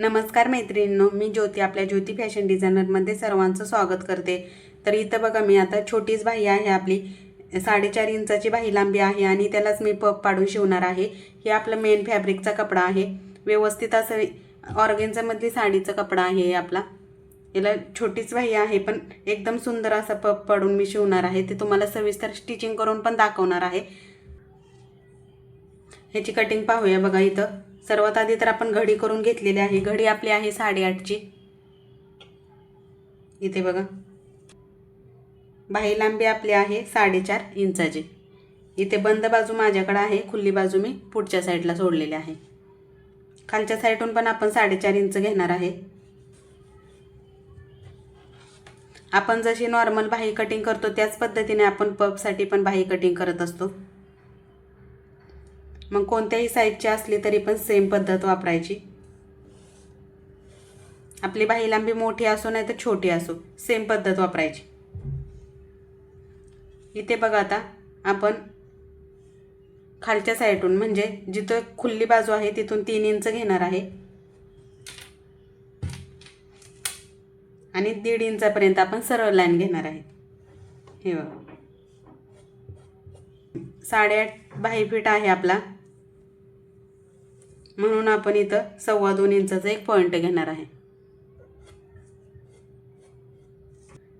नमस्कार मैत्रिणींनो, मी ज्योती आपल्या ज्योती फॅशन डिझायनरमध्ये सर्वांचं स्वागत करते। तर इथं बघा, मी आता छोटीच बाही आहे आपली 4.5 इंचाची बाही लांबी आहे आणि त्यालाच मी पप पाडून शिवणार आहे। हे आपलं मेन फॅब्रिकचा कपडा आहे, व्यवस्थित असं ऑर्गेन्झामधली साडीचा कपडा आहे आपला। याला छोटीच बाही आहे पण एकदम सुंदर असा पप पाडून मी शिवणार आहे, ते तुम्हाला सविस्तर स्टिचिंग करून पण दाखवणार आहे। ह्याची कटिंग पाहूया। बघा, इथं सर्वात आधी तर आपण घडी करून घेतलेली आहे। घडी आपली आहे 8.5 ची। इथे बघा, बाही लांबी आपली आहे 4.5 इंचाची। इथे बंद बाजू माझ्याकडे आहे, खुली बाजू मी पुढच्या साईडला सोडलेली आहे। खालच्या साईडून पण आपण 4.5 इंच घेणार आहे। आपण जशी नॉर्मल बाही कटिंग करतो त्याच पद्धतीने आपण पपसाठी पण बाही कटिंग करत असतो। मग कोणत्याही साईजची असली तरी पण सेम पद्धत वापरायची। आपली बाही लांबी मोठी असो नाही तर छोटी असो, सेम पद्धत वापरायची। इथे बघा, आता आपण खालच्या साईडून म्हणजे जिथं खुली बाजू आहे तिथून 3 इंच घेणार आहे आणि 1.5 इंचापर्यंत आपण सरळ लाईन घेणार आहे। हे बघा, 8.5 बाही फीट आहे आपला, म्हणून आपण इथं 2.25 इंचाचा एक पॉइंट घेणार आहे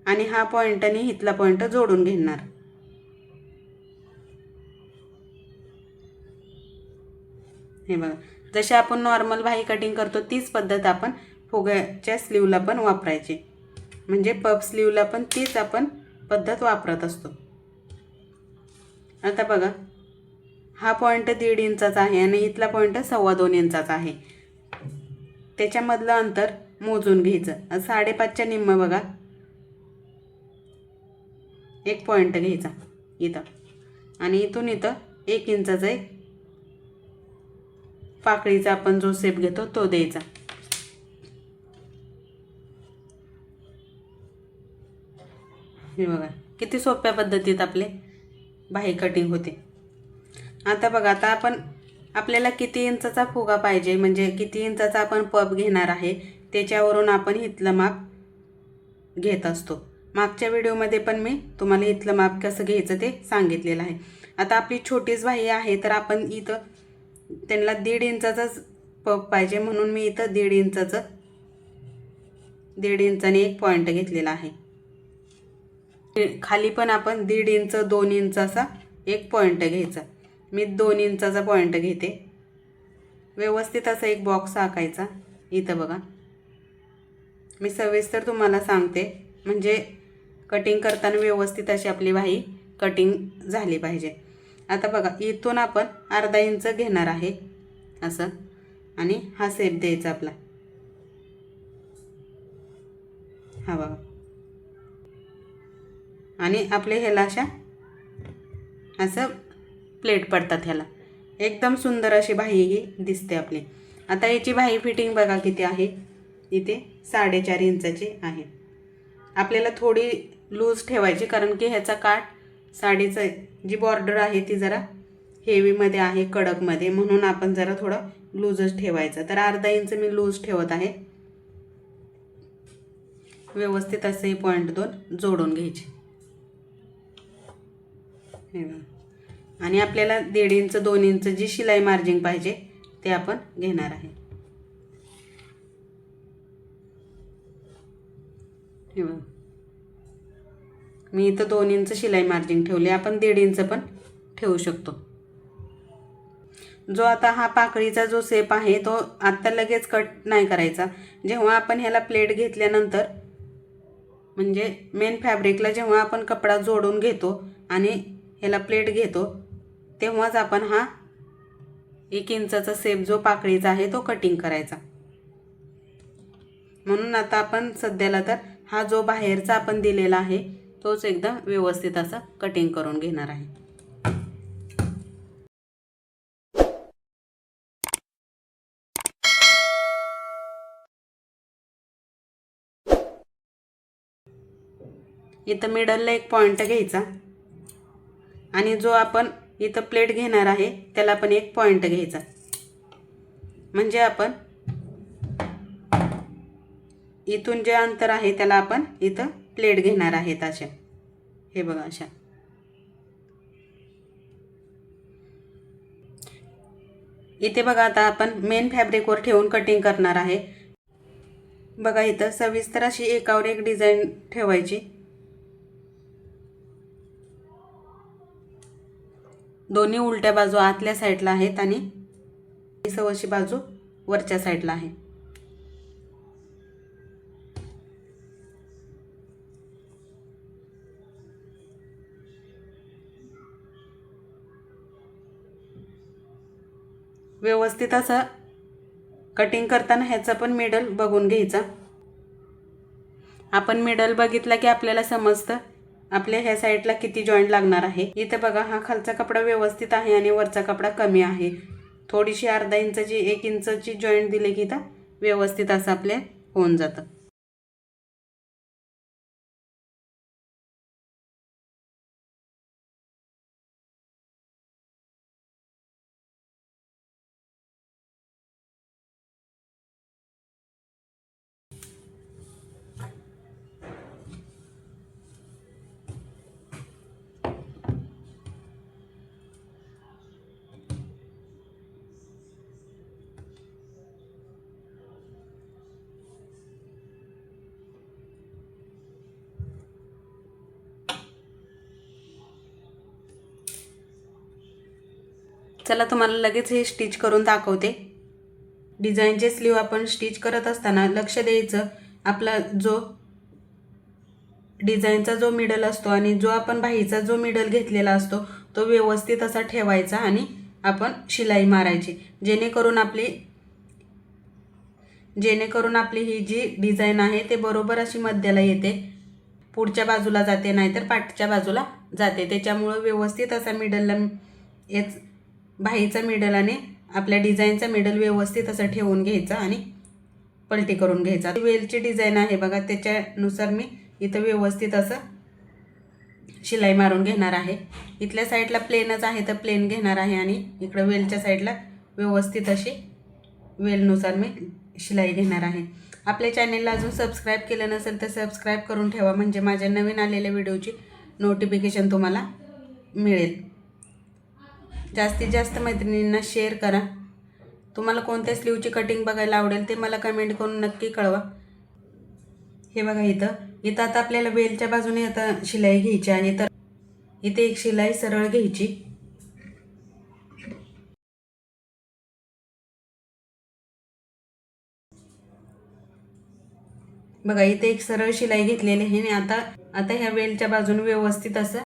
आणि हा पॉइंट आणि इथला पॉइंट जोडून घेणार। हे बघा, जशी आपण नॉर्मल बाही कटिंग करतो तीच पद्धत आपण फुग्याच्या स्लीवला पण वापरायची, म्हणजे पफ स्लीवला पण तीच आपण पद्धत वापरत असतो। आता बघा, हा पॉइंट 1.5 इंचाचा आहे आणि इथला पॉइंट 2.25 इंचाचा आहे। त्याच्यामधलं अंतर मोजून घ्यायचं। 5.5 च्या निम्म बघा, एक पॉइंट घ्यायचा इथं आणि इथून इथं 1 इंचाचा एक पाकळीचा आपण जो शेप घेतो तो द्यायचा। हे बघा, किती सोप्या पद्धतीत आपले बाही कटिंग होते। आता बघा, आता आपण आपल्याला किती इंचाचा फुगा पाहिजे, म्हणजे किती इंचाचा आपण पप घेणार आहे त्याच्यावरून आपण इथलं माप घेत असतो। मागच्या व्हिडिओमध्ये पण मी तुम्हाला इथलं माप कसं घ्यायचं ते सांगितलेलं आहे। आता आपली छोटीच बाही आहे तर आपण इथं त्यांना 1.5 इंचाचाच पप पाहिजे, म्हणून मी इथं 1.5 इंचाने एक पॉइंट घेतलेला आहे। खाली पण आपण 1.5 इंच 2 इंच असा एक पॉइंट घ्यायचा। मी 2 इंचाचा पॉइंट घेते। व्यवस्थित असा एक बॉक्स आखायचा। इथं बघा, मी सविस्तर तुम्हाला सांगते, म्हणजे कटिंग करताना व्यवस्थित अशी आपली बाही कटिंग झाली पाहिजे। आता बघा, इथून आपण 1/2 इंच घेणार आहे असं आणि हा शेप द्यायचा आपला। हा बघा, आणि आपले ह्याला अशा असं प्लेट पडतात, ह्याला एकदम सुंदर अशी बाही ही दिसते आपली। आता याची बाही फिटिंग बघा किती आहे, इथे 4.5 इंचाची आहे। आपल्याला थोडी लूज ठेवायची, कारण की ह्याचा काठ साडीचं जी बॉर्डर आहे ती जरा हेवीमध्ये आहे, कडकमध्ये, म्हणून आपण जरा थोडं लूजच ठेवायचं। तर 1/2 इंच मी लूज ठेवत आहे। व्यवस्थित असे हे पॉइंट 2 जोडून घ्यायचे। हे बघा, आणि आपल्याला 1.5 इंच 2 इंच जी शिलाई मार्जिन पाहिजे ते आपण घेणार आहे। हे बघा, मी इथं 2 इंच शिलाई मार्जिन ठेवली, आपण 1.5 इंच पण ठेवू शकतो। जो आता हा पाकळीचा जो शेप आहे तो आता लगेच कट नाही करायचा। जेव्हा आपण ह्याला प्लेट घेतल्यानंतर, म्हणजे मेन फॅब्रिकला जेव्हा आपण कपडा जोडून घेतो आणि ह्याला प्लेट घेतो तेव्हाच आपण हा 1 इंचाचा शेप जो पाकळीचा आहे तो कटिंग करायचा। म्हणून आता आपण सध्याला तर हा जो बाहेरचा आपण दिलेला आहे तोच एकदम व्यवस्थित असा कटिंग करून घेणार आहे। इथं मिडलला एक पॉइंट घ्यायचा आणि जो आपण इथं प्लेट घेणार आहे त्याला पण एक पॉइंट घ्यायचा, म्हणजे आपण इथून जे अंतर आहे त्याला आपण इथं प्लेट घेणार आहेत अशा. हे बघा अशा. इथे बघा आता आपण मेन फॅब्रिकवर ठेवून कटिंग करणार आहे. बघा इथं सविस्तर अशी एकावर एक डिझाईन ठेवायची. दोन्ही उलट्या बाजू आतल्या साईडला आहेत आणि सवशी बाजू वरच्या साईडला आहे. व्यवस्थित असं कटिंग करताना ह्याचा पण मिडल बघून घ्यायचा. आपण मिडल बघितला की आपल्याला समजतं आपल्या ह्या साईडला किती जॉईंट लागणार आहे. इथे बघा हा खालचा कपडा व्यवस्थित आहे आणि वरचा कपडा कमी आहे. थोडीशी अर्धा इंचाची 1 इंचाची जॉईंट दिले की इथं व्यवस्थित असं आपले होऊन जातं. चला तुम्हाला लगेच हे स्टिच करून दाखवते. डिझाईनचे स्लीव आपण स्टिच करत असताना लक्ष द्यायचं आपला जो डिझाईनचा जो मिडल असतो आणि जो आपण बाहीचा जो मिडल घेतलेला असतो तो व्यवस्थित असा ठेवायचा आणि आपण शिलाई मारायची. जेणेकरून आपली ही जी डिझाईन आहे ते बरोबर अशी मध्याला येते. पुढच्या बाजूला जाते नाहीतर पाठच्या बाजूला जाते. त्याच्यामुळे व्यवस्थित असा मिडलला बाहीचा मिडल आणि आपल्या डिझाईनचा मिडल व्यवस्थित असं ठेवून घ्यायचा आणि पलटी करून घ्यायचा. वेलची डिझाईन आहे बघा त्याच्यानुसार मी इथं व्यवस्थित असं शिलाई मारून घेणार आहे. इथल्या साईडला प्लेनच आहे तर प्लेन घेणार आहे आणि इकडं वेलच्या साईडला व्यवस्थित अशी वेलनुसार मी शिलाई घेणार आहे. आपल्या चॅनेलला अजून सबस्क्राईब केलं नसेल तर सबस्क्राईब करून ठेवा म्हणजे माझ्या नवीन आलेल्या व्हिडिओची नोटिफिकेशन तुम्हाला मिळेल. जास्तीत जास्त मैत्रिणींना शेअर करा. तुम्हाला कोणत्या स्लीवची कटिंग बघायला आवडेल ते मला कमेंट करून नक्की कळवा. हे बघा इथं आता आपल्याला वेलच्या बाजूने आता शिलाई घ्यायची आहे तर इथे एक शिलाई सरळ घ्यायची. बघा इथे एक सरळ शिलाई घेतलेली आहे आणि आता ह्या वेलच्या बाजूने व्यवस्थित असं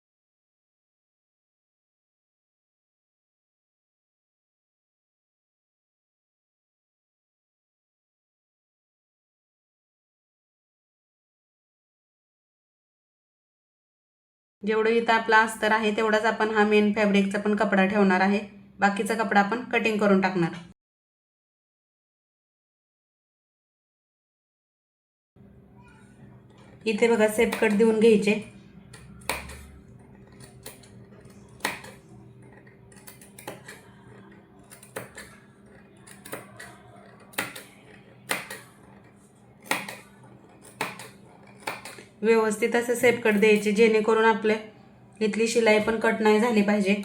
जेवढं इथं आपला अस्तर आहे तेवढाच आपण हा मेन फॅब्रिकचा पण कपडा ठेवणार आहे. बाकीचा कपडा आपण कटिंग करून टाकणार. इथे बघा सेप कट देऊन घ्यायचे. व्यवस्थित असं सेप कट द्यायचे जेणेकरून आपल्या इथली शिलाई पण कट नाही झाली पाहिजे.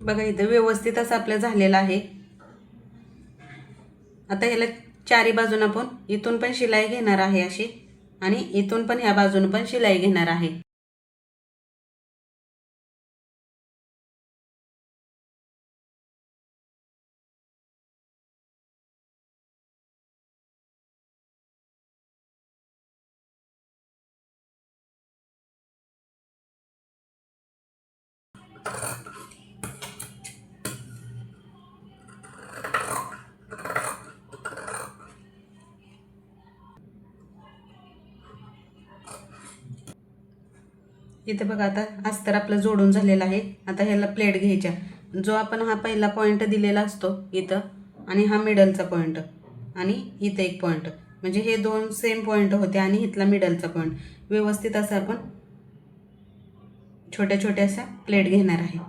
बघा इथं व्यवस्थित असं आपलं झालेलं आहे. आता ह्याला चारी बाजून आपण इथून पण शिलाई घेणार आहे अशी आणि इथून पण ह्या बाजून पण शिलाई घेणार आहे. इथे बघा आता अस्तर आपलं जोडून झालेलं आहे. आता ह्याला प्लेट घ्यायच्या. जो आपण हा पहिला पॉईंट दिलेला असतो इथं आणि हा मिडलचा पॉईंट आणि इथं एक पॉईंट, म्हणजे हे दोन सेम पॉईंट होते आणि इथला मिडलचा पॉईंट व्यवस्थित असं आपण छोट्या छोट्या अशा प्लेट घेणार आहे.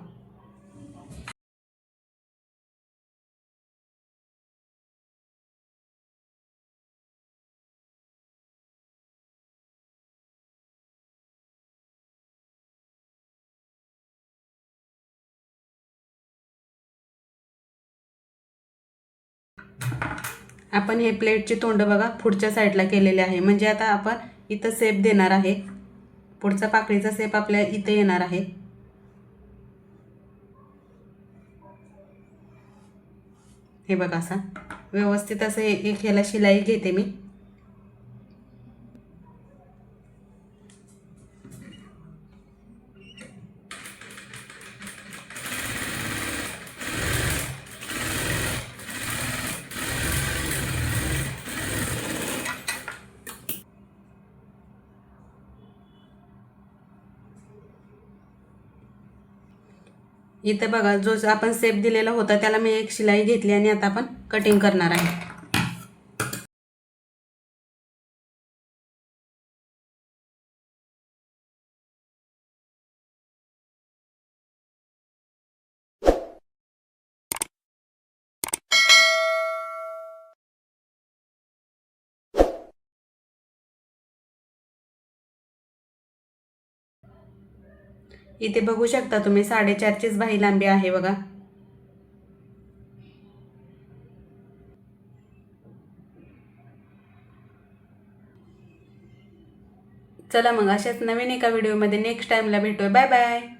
आपण हे प्लेटचे तोंड बघा पुढच्या साईडला केलेले आहे, म्हणजे आता आपण इथं शेप देणार आहे. पुढचा पाकळीचा शेप आपल्या इथे येणार आहे. हे बघा असा व्यवस्थित असं एक ह्याला शिलाई घेते मी. इथे बघा जो आपण शेप दिलेला होता त्याला मी एक शिलाई घेतली आणि आता आपण कटिंग करणार आहे. इथे बघू शकता तुम्ही 4.5चीच बाही लांबी आहे बघा. चला मग अशाच नवीन एका व्हिडिओमध्ये नेक्स्ट टाइमला भेटूया. Bye bye.